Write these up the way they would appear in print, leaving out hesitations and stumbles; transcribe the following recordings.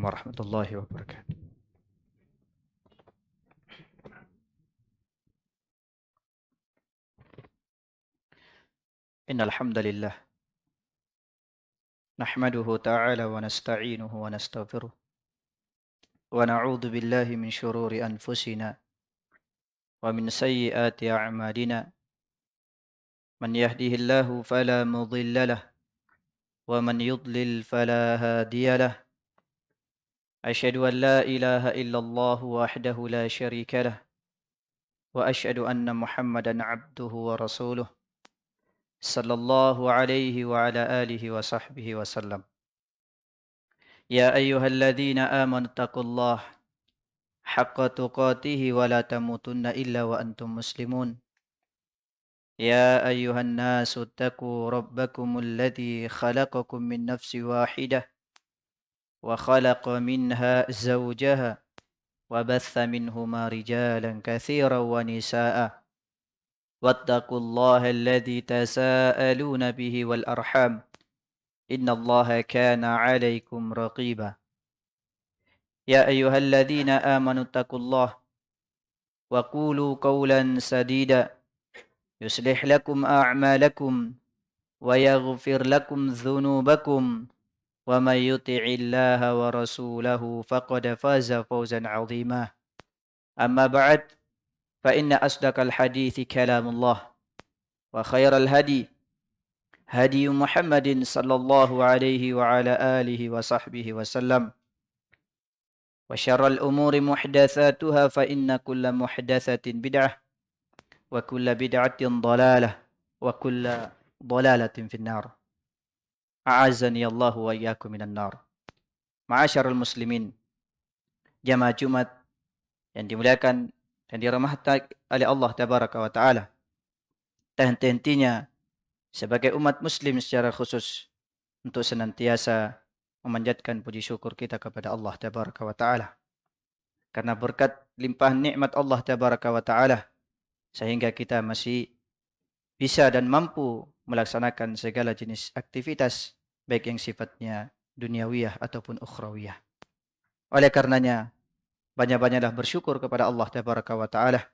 warahmatullahi wabarakatuh. Innal hamdalillah nahmaduhu ta'ala wa nasta'inuhu wa nastaghfiruh wa na'udzu billahi min shururi anfusina wa min sayyiati a'malina. Man yahdihillahu fala mudilla lahu wa man yudlil fala hadiya lahu. Asyhadu an la ilaha illallah wahdahu la syarika lahu wa asyhadu anna Muhammadan 'abduhu wa rasuluh sallallahu alaihi wa ala alihi wa sahbihi wasallam. Ya ayyuhalladzina amanu taqullaha haqqa tuqatih wa la tamutunna illa wa antum muslimun. Ya ayyuhan nasu taqu rabbakumul ladzi khalaqakum min nafsin wahidah wa khalaqa minha zawjaha wa batha minhuma rijalan katsiran wa nisaa'a. Wattaqullaha alladzi tasaaluna bihi wal arham. Innallaha kana 'alaikum raqiba. Ya ayyuhalladzina amanu taqullaha wa qulu qawlan sadida yuslih lakum a'malakum wa yaghfir lakum dhunubakum wa may yuti'illaha wa rasulahu faqad faza fawzan 'azima. Amma ba'd, fa inna asdaqal hadithi kalamullah wa khairal hadi hadi Muhammadin sallallahu alaihi wa ala alihi wa sahbihi wasallam. Wa syarral umuri muhdatsatuha fa inna kulla muhdatsatin bid'ah wa kulla bid'atin dhalalah wa kulla dhalalatin finnar. A'azzani Allah wa iyyakum minan nar. Ma'asyiral muslimin, jamaah Jumat yang dimuliakan dan dirahmati oleh Allah tabaraka wa taala. Henti-hentinya sebagai umat muslim secara khusus untuk senantiasa memanjatkan puji syukur kita kepada Allah tabaraka wa taala. Karena berkat limpahan nikmat Allah tabaraka wa taala sehingga kita masih bisa dan mampu melaksanakan segala jenis aktivitas baik yang sifatnya duniawiyah ataupun ukhrawiyah. Oleh karenanya banyak-banyaklah bersyukur kepada Allah tabaraka wa taala,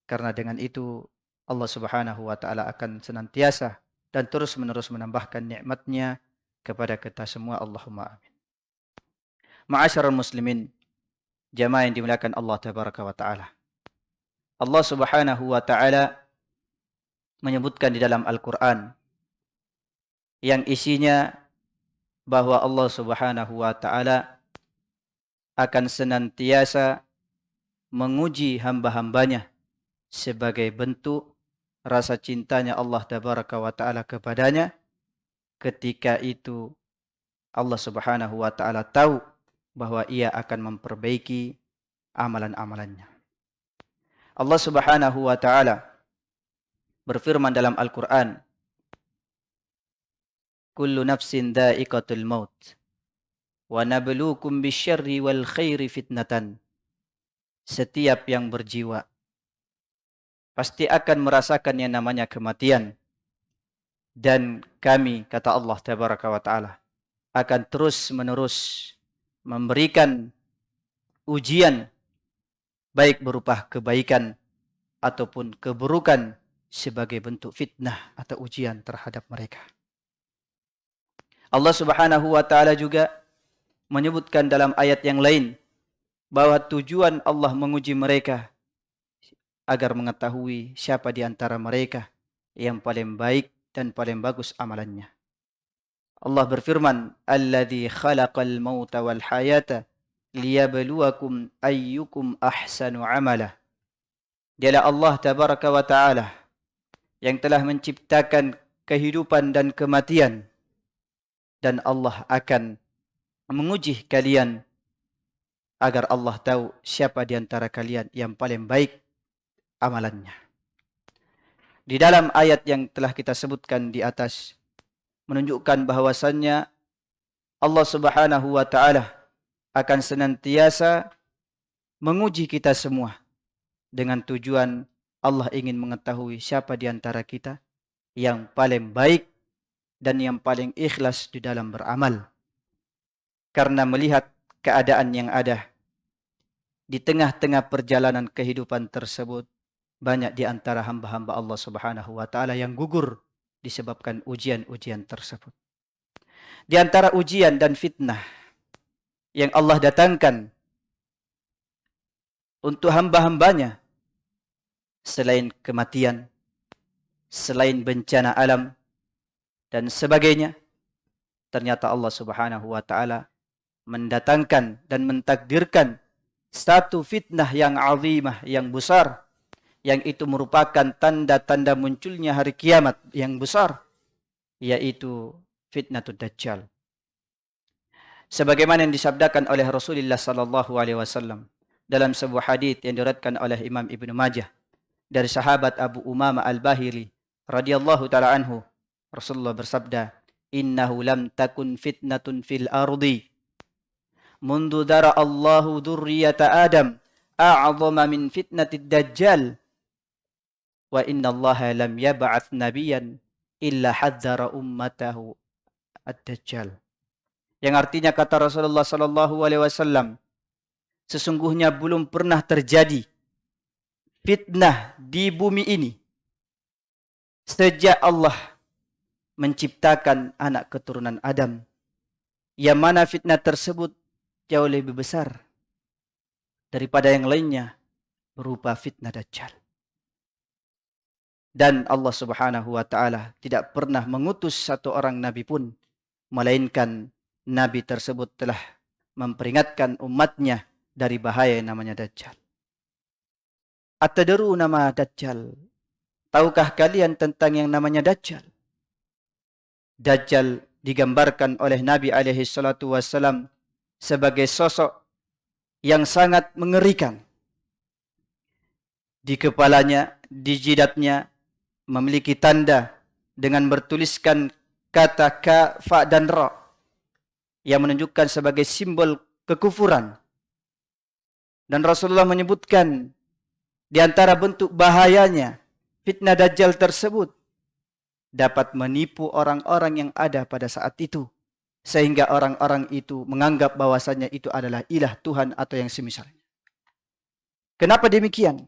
karena dengan itu Allah Subhanahu wa taala akan senantiasa dan terus-menerus menambahkan nikmat-Nya kepada kita semua. Allahumma amin. Ma'asyiral muslimin, jamaah yang dimuliakan Allah tabaraka wa taala. Allah Subhanahu wa taala menyebutkan di dalam Al-Qur'an yang isinya bahwa Allah Subhanahu wa taala akan senantiasa menguji hamba-hambanya sebagai bentuk rasa cintanya Allah tabaraka wa taala kepadanya. Ketika itu Allah Subhanahu wa taala tahu bahwa ia akan memperbaiki amalan-amalannya. Allah Subhanahu wa taala berfirman dalam Al-Qur'an, kullu nafsin dha'iqatul maut wa nabluukum bisyarri wal khairi fitnatan. Setiap yang berjiwa pasti akan merasakan yang namanya kematian, dan kami, kata Allah tabaraka wa taala, akan terus-menerus memberikan ujian baik berupa kebaikan ataupun keburukan sebagai bentuk fitnah atau ujian terhadap mereka. Allah Subhanahu wa taala juga menyebutkan dalam ayat yang lain bahwa tujuan Allah menguji mereka agar mengetahui siapa di antara mereka yang paling baik dan paling bagus amalannya. Allah berfirman, alladzi khalaqal mauta wal hayata liyabluwakum ayyukum ahsanu amala. Dialah Allah tabaraka wa taala yang telah menciptakan kehidupan dan kematian, dan Allah akan menguji kalian agar Allah tahu siapa di antara kalian yang paling baik amalannya. Di dalam ayat yang telah kita sebutkan di atas menunjukkan bahwasannya Allah Subhanahu wa taala akan senantiasa menguji kita semua dengan tujuan Allah ingin mengetahui siapa di antara kita yang paling baik dan yang paling ikhlas di dalam beramal. Karena melihat keadaan yang ada di tengah-tengah perjalanan kehidupan tersebut, banyak di antara hamba-hamba Allah Subhanahu wa taala yang gugur disebabkan ujian-ujian tersebut. Di antara ujian dan fitnah yang Allah datangkan untuk hamba-hambanya, selain kematian, selain bencana alam, dan sebagainya, ternyata Allah Subhanahu wa taala mendatangkan dan mentakdirkan satu fitnah yang azimah, yang besar, yang itu merupakan tanda-tanda munculnya hari kiamat yang besar, yaitu fitnatul Dajjal. Sebagaimana yang disabdakan oleh Rasulullah sallallahu alaihi wasallam dalam sebuah hadis yang diriwayatkan oleh Imam Ibnu Majah dari sahabat Abu Umamah Al-Bahili radhiyallahu taala anhu, Rasulullah bersabda, "Innahu lam takun fitnatun fil ardi mundu dara Allahu dzurriyyata Adam a'zama min fitnatid Dajjal wa inna Allaha lam yab'ats nabiyyan illa hadzara ummatahu ad-Dajjal." Yang artinya kata Rasulullah sallallahu alaihi wasallam, sesungguhnya belum pernah terjadi fitnah di bumi ini sejak Allah menciptakan anak keturunan Adam, yang mana fitnah tersebut jauh lebih besar daripada yang lainnya berupa fitnah Dajjal. Dan Allah Subhanahu wa taala tidak pernah mengutus satu orang nabi pun, melainkan nabi tersebut telah memperingatkan umatnya dari bahaya yang namanya Dajjal. Atadru nama Dajjal? Tahukah kalian tentang yang namanya Dajjal? Dajjal digambarkan oleh Nabi alaihi salatu wassalam sebagai sosok yang sangat mengerikan. Di kepalanya, di jidatnya, memiliki tanda dengan bertuliskan kata ka, fa, dan ra, yang menunjukkan sebagai simbol kekufuran. Dan Rasulullah menyebutkan di antara bentuk bahayanya fitnah Dajjal tersebut dapat menipu orang-orang yang ada pada saat itu, sehingga orang-orang itu menganggap bahwasanya itu adalah ilah Tuhan atau yang semisalnya. Kenapa demikian?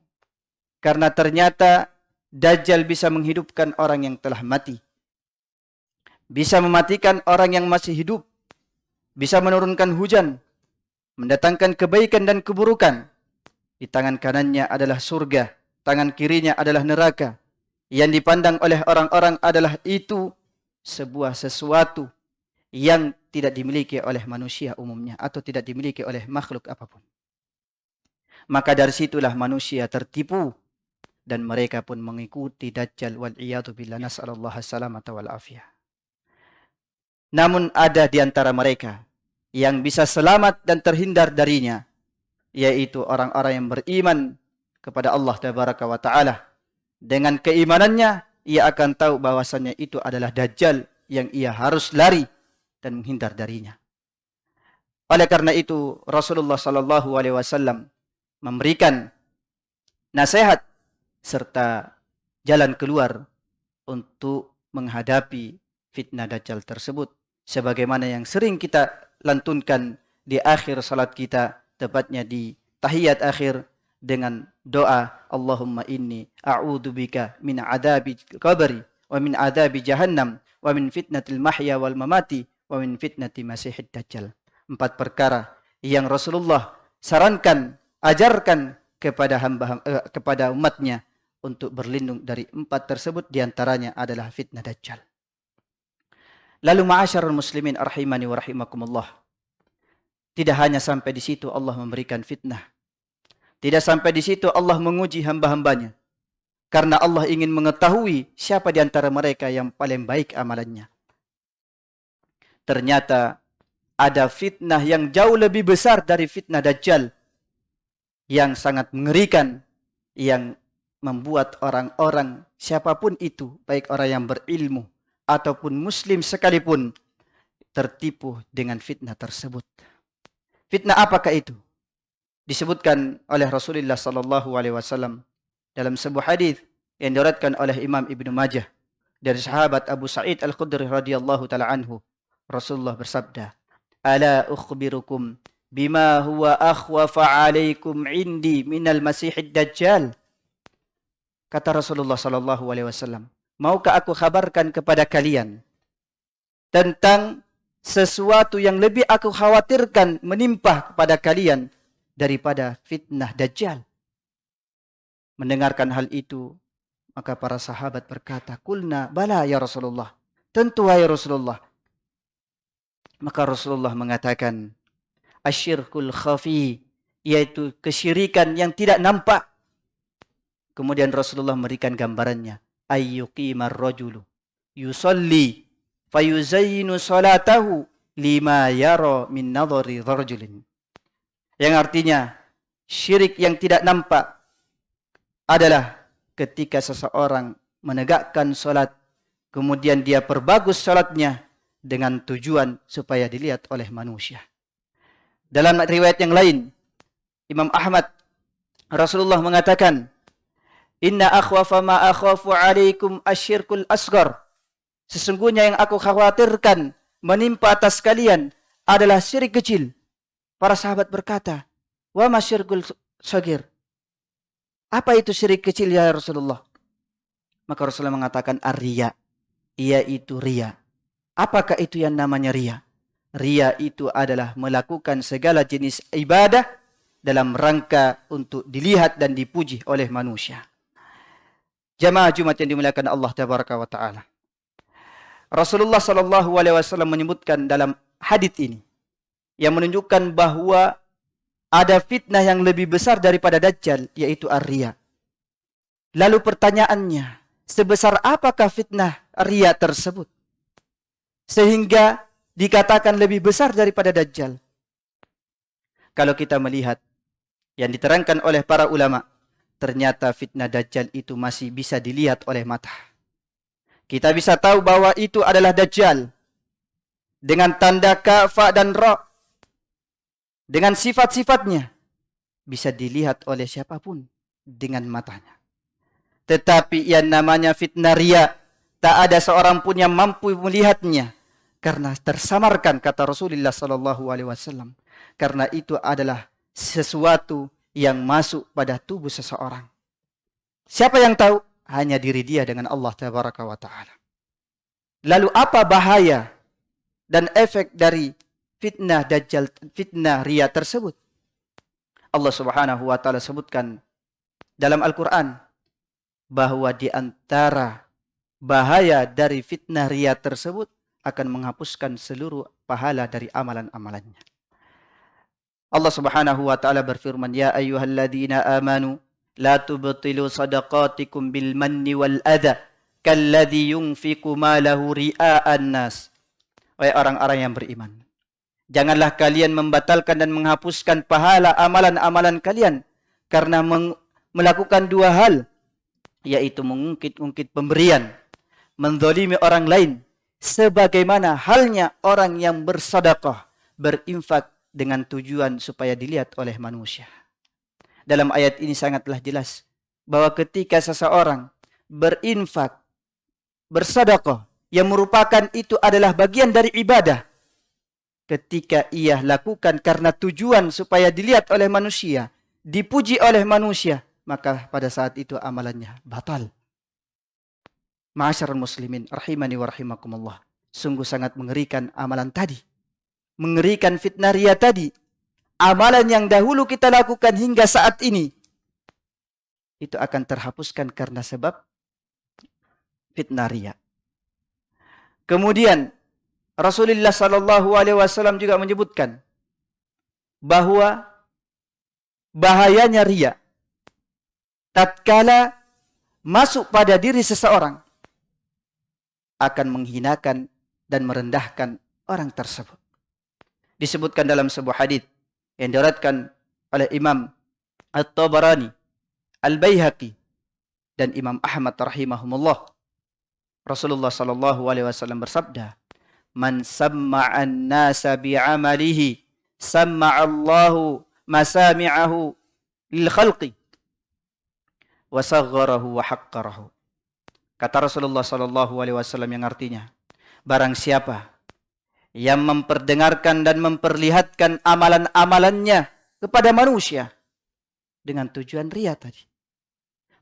Karena ternyata Dajjal bisa menghidupkan orang yang telah mati, bisa mematikan orang yang masih hidup, bisa menurunkan hujan, mendatangkan kebaikan dan keburukan. Di tangan kanannya adalah surga, tangan kirinya adalah neraka. Yang dipandang oleh orang-orang adalah itu sebuah sesuatu yang tidak dimiliki oleh manusia umumnya atau tidak dimiliki oleh makhluk apapun. Maka dari situlah manusia tertipu dan mereka pun mengikuti Dajjal wal'iyadu billah, nas'alallahu salamata wal afiyah. Namun ada di antara mereka yang bisa selamat dan terhindar darinya, yaitu orang-orang yang beriman kepada Allah Tabaraka wa Ta'ala. Dengan keimanannya, ia akan tahu bahwasannya itu adalah Dajjal yang ia harus lari dan menghindar darinya. Oleh karena itu, Rasulullah sallallahu alaihi wasallam memberikan nasihat serta jalan keluar untuk menghadapi fitnah Dajjal tersebut, sebagaimana yang sering kita lantunkan di akhir salat kita, tepatnya di tahiyat akhir, dengan doa Allahumma inni a'udzubika min adabi qabri wa min adabi jahannam wa min fitnatil mahya wal mamati wa min fitnati masihid Dajjal. 4 perkara yang Rasulullah sarankan, ajarkan kepada umatnya untuk berlindung dari 4 tersebut, diantaranya adalah fitnah Dajjal. Lalu ma'asyarul muslimin arhimani wa rahimakumullah, tidak hanya sampai di situ Allah memberikan fitnah. Tidak sampai di situ Allah menguji hamba-hambanya. Karena Allah ingin mengetahui siapa di antara mereka yang paling baik amalannya. Ternyata ada fitnah yang jauh lebih besar dari fitnah Dajjal, yang sangat mengerikan, yang membuat orang-orang siapapun itu, baik orang yang berilmu ataupun muslim sekalipun, tertipu dengan fitnah tersebut. Fitnah apakah itu? Disebutkan oleh Rasulullah sallallahu alaihi wasallam dalam sebuah hadis yang diriwayatkan oleh Imam Ibnu Majah dari sahabat Abu Sa'id Al-Khudri radhiyallahu taala anhu. Rasulullah bersabda, "Ala ukhbirukum bima huwa akhwafa alaikum indi minal masihid dajjal. Kata Rasulullah sallallahu alaihi wasallam, maukah aku kabarkan kepada kalian tentang sesuatu yang lebih aku khawatirkan menimpa kepada kalian daripada fitnah dajjal. Mendengarkan hal itu, maka para sahabat berkata, "Qulna bala ya Rasulullah." Tentu wahai Rasulullah. Maka Rasulullah mengatakan, asyirkul khafi, yaitu kesyirikan yang tidak nampak. Kemudian Rasulullah memberikan gambarannya, ayyuqimar rajulu yusalli fayuzayyinu salatahu lima yara min nadhari rajulin. Yang artinya, syirik yang tidak nampak adalah ketika seseorang menegakkan salat, kemudian dia perbagus salatnya dengan tujuan supaya dilihat oleh manusia. Dalam riwayat yang lain, Imam Ahmad, Rasulullah mengatakan, inna akhwafa ma akhafu alaikum asyirkul asghar. Sesungguhnya yang aku khawatirkan menimpa atas kalian adalah syirik kecil. Para sahabat berkata, wa ma syirkul sagir. Apa itu syirik kecil ya Rasulullah? Maka Rasulullah mengatakan ar-riya, yaitu riya. Apakah itu yang namanya riya? Riya itu adalah melakukan segala jenis ibadah dalam rangka untuk dilihat dan dipuji oleh manusia. Jamaah Jumat yang dimuliakan Allah Tabaraka wa Ta'ala. Rasulullah sallallahu alaihi wasallam menyebutkan dalam hadits ini yang menunjukkan bahwa ada fitnah yang lebih besar daripada Dajjal, yaitu ar-riya. Lalu pertanyaannya, sebesar apakah fitnah riya tersebut sehingga dikatakan lebih besar daripada Dajjal? Kalau kita melihat yang diterangkan oleh para ulama, ternyata fitnah Dajjal itu masih bisa dilihat oleh mata. Kita bisa tahu bahwa itu adalah Dajjal dengan tanda kaf dan ra, dengan sifat-sifatnya bisa dilihat oleh siapapun dengan matanya. Tetapi yang namanya fitnah riya, tak ada seorang pun yang mampu melihatnya karena tersamarkan, kata Rasulullah sallallahu alaihi wasallam. Karena itu adalah sesuatu yang masuk pada tubuh seseorang. Siapa yang tahu? Hanya diri dia dengan Allah Tabaraka wa Ta'ala. Lalu apa bahaya dan efek dari fitnah Dajjal, fitnah riya tersebut? Allah Subhanahu wa Ta'ala sebutkan dalam Al-Quran bahwa di antara bahaya dari fitnah riya tersebut akan menghapuskan seluruh pahala dari amalan-amalannya. Allah Subhanahu wa Ta'ala berfirman, ya ayyuhalladzina amanu la tubtilu sadaqatikum bil manni wal adha kalladzi yunfiqu malahu ria'an nas. Wahai orang-orang yang beriman, janganlah kalian membatalkan dan menghapuskan pahala amalan-amalan kalian karena melakukan dua hal, yaitu mengungkit-ungkit pemberian, menzalimi orang lain, sebagaimana halnya orang yang bersedekah, berinfak dengan tujuan supaya dilihat oleh manusia. Dalam ayat ini sangatlah jelas bahwa ketika seseorang berinfak, bersedekah, yang merupakan itu adalah bagian dari ibadah, ketika ia lakukan karena tujuan supaya dilihat oleh manusia, dipuji oleh manusia, maka pada saat itu amalannya batal. Ma'asyiral muslimin rahimani wa rahimakumullah. Sungguh sangat mengerikan amalan tadi. Mengerikan fitnah riya tadi. Amalan yang dahulu kita lakukan hingga saat ini, itu akan terhapuskan karena sebab fitnah riya. Kemudian Rasulullah sallallahu alaihi wasallam juga menyebutkan bahwa bahayanya riya tatkala masuk pada diri seseorang akan menghinakan dan merendahkan orang tersebut. Disebutkan dalam sebuah hadits yang diriwayatkan oleh Imam At-Tabarani, Al-Baihaqi dan Imam Ahmad rahimahumullah. Rasulullah sallallahu alaihi wasallam bersabda, "Man samma'an nasa bi'amalihi, samma'allahu masami'ahu lil khalqi wa sagharahu wa haqqarahu." Kata Rasulullah sallallahu alaihi wasallam yang artinya, barang siapa yang memperdengarkan dan memperlihatkan amalan-amalannya kepada manusia dengan tujuan riya tadi.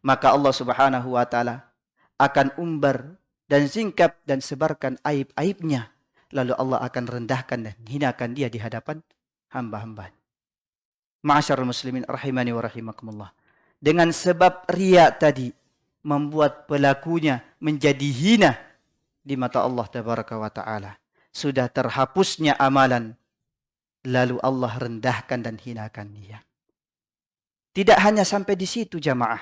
Maka Allah Subhanahu wa taala akan umbar dan singkap dan sebarkan aib-aibnya. Lalu Allah akan rendahkan dan hinakan dia di hadapan hamba-hamba. Ma'asyarul muslimin rahimani wa rahimakumullah. Dengan sebab riya tadi membuat pelakunya menjadi hina di mata Allah tabaraka wa taala. Sudah terhapusnya amalan, lalu Allah rendahkan dan hinakan dia. Tidak hanya sampai di situ jamaah.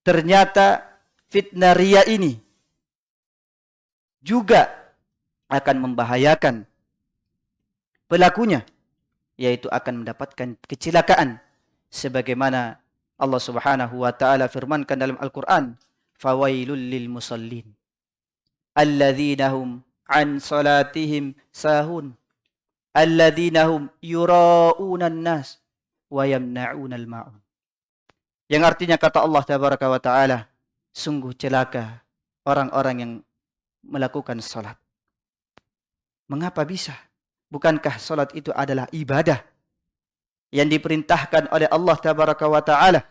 Ternyata fitnah riya ini juga akan membahayakan pelakunya, yaitu akan mendapatkan kecelakaan. Sebagaimana Allah Subhanahu wa taala firmankan dalam Al-Qur'an, "Fawailul lil musallin alladzina hum an salatihim sahun alladzina hum yura'unan nas wa yamna'unal ma'un." Yang artinya kata Allah tabaraka wa taala, sungguh celaka orang-orang yang melakukan salat. Mengapa bisa? Bukankah salat itu adalah ibadah yang diperintahkan oleh Allah tabaraka wa taala,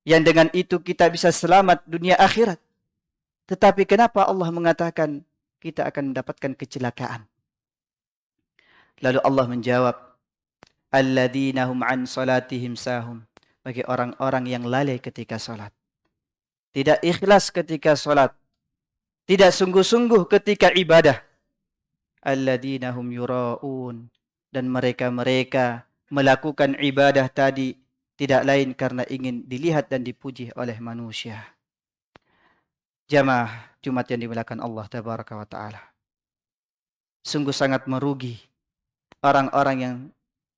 yang dengan itu kita bisa selamat dunia akhirat? Tetapi kenapa Allah mengatakan kita akan mendapatkan kecelakaan? Lalu Allah menjawab, alladzina hum an salatihim sahum, bagi orang-orang yang lalai ketika salat, tidak ikhlas ketika salat, tidak sungguh-sungguh ketika ibadah. Alladzina hum yura'un, dan mereka-mereka melakukan ibadah tadi tidak lain karena ingin dilihat dan dipuji oleh manusia. Jamaah Jumat yang dimuliakan Allah tabaraka wa taala, sungguh sangat merugi orang-orang yang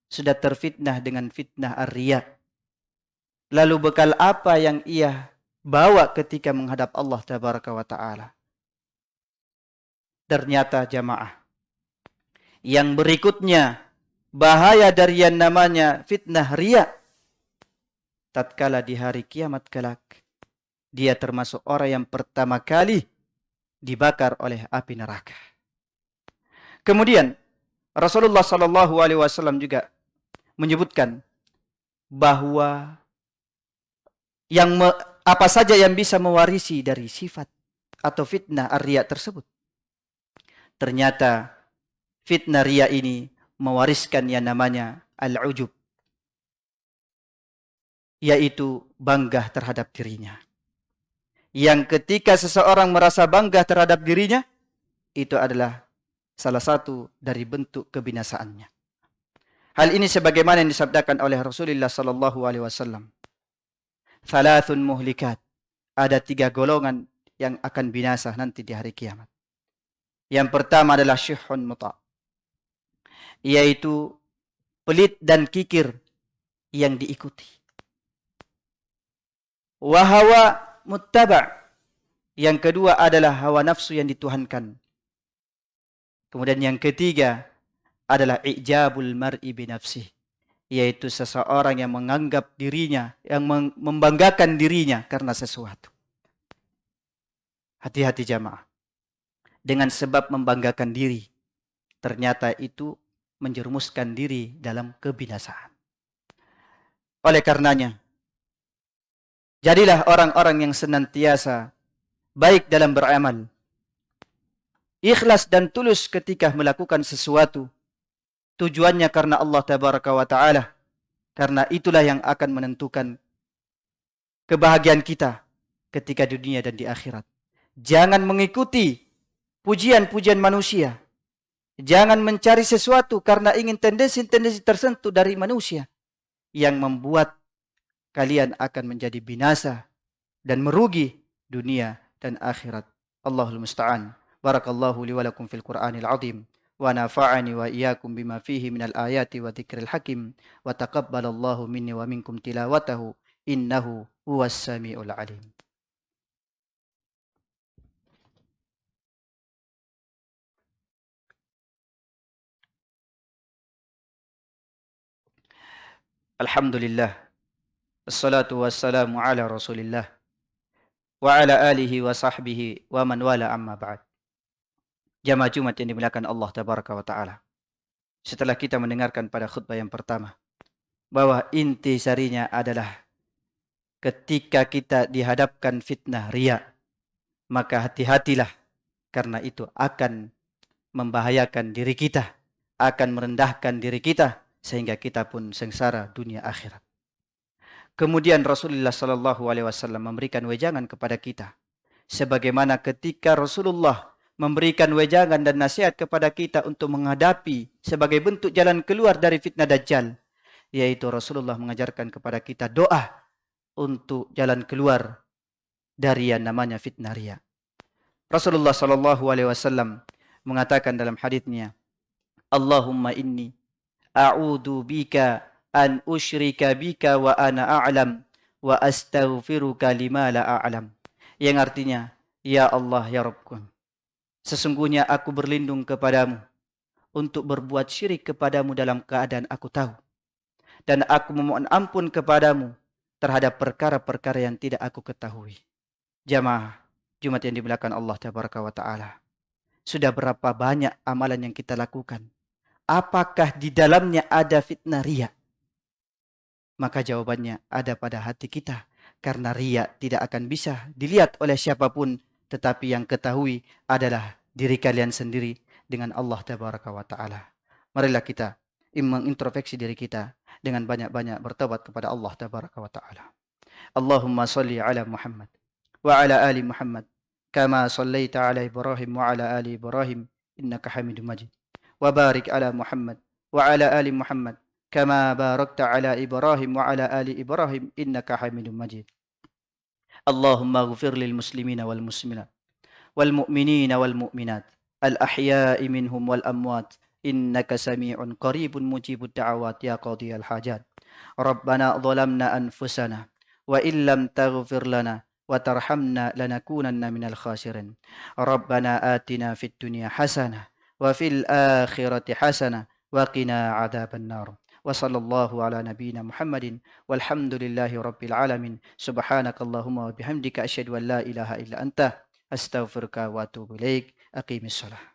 sudah terfitnah dengan fitnah ar-riya. Lalu bekal apa yang ia bawa ketika menghadap Allah tabaraka wa taala? Ternyata jamaah, yang berikutnya bahaya dari yang namanya fitnah riya, tatkala di hari kiamat kelak dia termasuk orang yang pertama kali dibakar oleh api neraka. Kemudian Rasulullah sallallahu alaihi wasallam juga menyebutkan bahwa apa saja yang bisa mewarisi dari sifat atau fitnah ar-riya tersebut. Ternyata fitnah riya ini mewariskan yang namanya al-ujub, yaitu bangga terhadap dirinya. Yang ketika seseorang merasa bangga terhadap dirinya, itu adalah salah satu dari bentuk kebinasaannya. Hal ini sebagaimana yang disabdakan oleh Rasulullah sallallahu alaihi wasallam. Thalathun muhlikat. Ada 3 golongan yang akan binasa nanti di hari kiamat. Yang pertama adalah syuhun muta', yaitu pelit dan kikir yang diikuti. Wahawa muttaba', yang kedua adalah hawa nafsu yang dituhankan. Kemudian yang ketiga adalah i'jabul mar'i binafsih, yaitu seseorang yang menganggap dirinya, yang membanggakan dirinya karena sesuatu. Hati-hati jamaah. Dengan sebab membanggakan diri, ternyata itu menjerumuskan diri dalam kebinasaan. Oleh karenanya, jadilah orang-orang yang senantiasa baik dalam beramal, ikhlas dan tulus ketika melakukan sesuatu, tujuannya karena Allah tabaraka wa ta'ala, karena itulah yang akan menentukan kebahagiaan kita ketika di dunia dan di akhirat. Jangan mengikuti pujian-pujian manusia. Jangan mencari sesuatu karena ingin tendensi-tendensi tertentu dari manusia yang membuat kalian akan menjadi binasa dan merugi dunia dan akhirat. Allahul musta'an. Barakallahu li wa lakum fil Qur'anil azim wa nafa'ani wa iyyakum bima fihi minal ayati wa dzikril hakim wa taqabbalallahu minni wa minkum tilawatahu innahu huwas samiul alim. Alhamdulillah, assalatu wassalamu ala rasulillah, wa ala alihi wa sahbihi wa man wala amma ba'd. Jamaah Jumat yang dimuliakan Allah Tabaraka wa Ta'ala. Setelah kita mendengarkan pada khutbah yang pertama, bahwa inti sarinya adalah ketika kita dihadapkan fitnah riya, maka hati-hatilah, karena itu akan membahayakan diri kita, akan merendahkan diri kita, sehingga kita pun sengsara dunia akhirat. Kemudian Rasulullah Sallallahu Alaihi Wasallam memberikan wejangan kepada kita, sebagaimana ketika Rasulullah memberikan wejangan dan nasihat kepada kita untuk menghadapi sebagai bentuk jalan keluar dari fitnah Dajjal, yaitu Rasulullah mengajarkan kepada kita doa untuk jalan keluar dari yang namanya fitnah riya. Rasulullah Sallallahu Alaihi Wasallam mengatakan dalam haditsnya, Allahumma inni a'udzu bika an usyrika bika wa ana a'lam wa astaghfiruka lima la a'lam. Yang artinya, ya Allah ya Rabbku, sesungguhnya aku berlindung kepadamu untuk berbuat syirik kepadamu dalam keadaan aku tahu, dan aku memohon ampun kepadamu terhadap perkara-perkara yang tidak aku ketahui. Jamaah Jumat yang dimuliakan Allah Tabaraka wa Ta'ala, sudah berapa banyak amalan yang kita lakukan? Apakah di dalamnya ada fitnah riya? Maka jawabannya ada pada hati kita. Karena riya tidak akan bisa dilihat oleh siapapun, tetapi yang ketahui adalah diri kalian sendiri dengan Allah Tabaraka wa Ta'ala. Marilah kita mengintrospeksi diri kita dengan banyak-banyak bertobat kepada Allah Tabaraka wa Ta'ala. Allahumma salli ala Muhammad wa ala ali Muhammad kama sallaita ala Ibrahim wa ala ali Ibrahim innaka Hamidum Majid. Wa barik ala Muhammad wa ala ali Muhammad kama barakta ala Ibrahim wa ala ali Ibrahim innaka Hamidum Majid. Allahumma ighfir lil muslimina wal muslimat wal mu'minina wal mu'minat al ahya'i minhum wal amwat innaka sami'un qaribun mujibud da'awat ya qadiyal hajat. Rabbana zalamna anfusana wa illam taghfir lana wa tarhamna lanakunanna minal khasirin. Rabbana atina fid dunya hasanah wa fil akhirati hasanah wa qina adzaban nar. Wa sallallahu ala nabiyyina Muhammadin walhamdulillahi rabbil alamin. Subhanakallahumma wa bihamdika asyhadu an la ilaha illa anta astaghfiruka wa atubu ilaik. Aqimissalah.